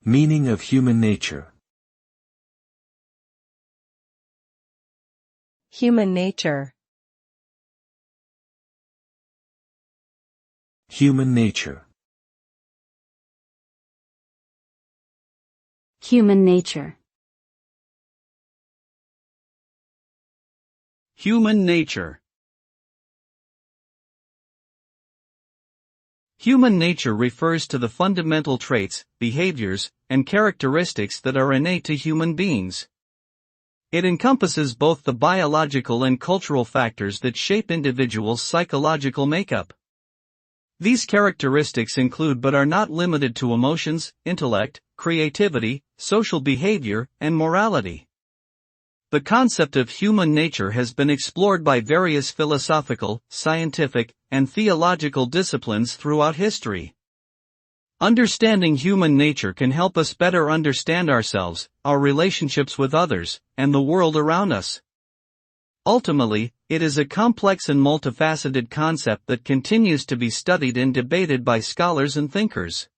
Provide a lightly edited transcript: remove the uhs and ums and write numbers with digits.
Meaning of human nature. Human nature. Human nature. Human nature. Human nature. Human nature refers to the fundamental traits, behaviors, and characteristics that are innate to human beings. It encompasses both the biological and cultural factors that shape individuals' psychological makeup. These characteristics include but are not limited to emotions, intellect, creativity, social behavior, and morality. The concept of human nature has been explored by various philosophical, scientific, and theological disciplines throughout history. Understanding human nature can help us better understand ourselves, our relationships with others, and the world around us. Ultimately, it is a complex and multifaceted concept that continues to be studied and debated by scholars and thinkers.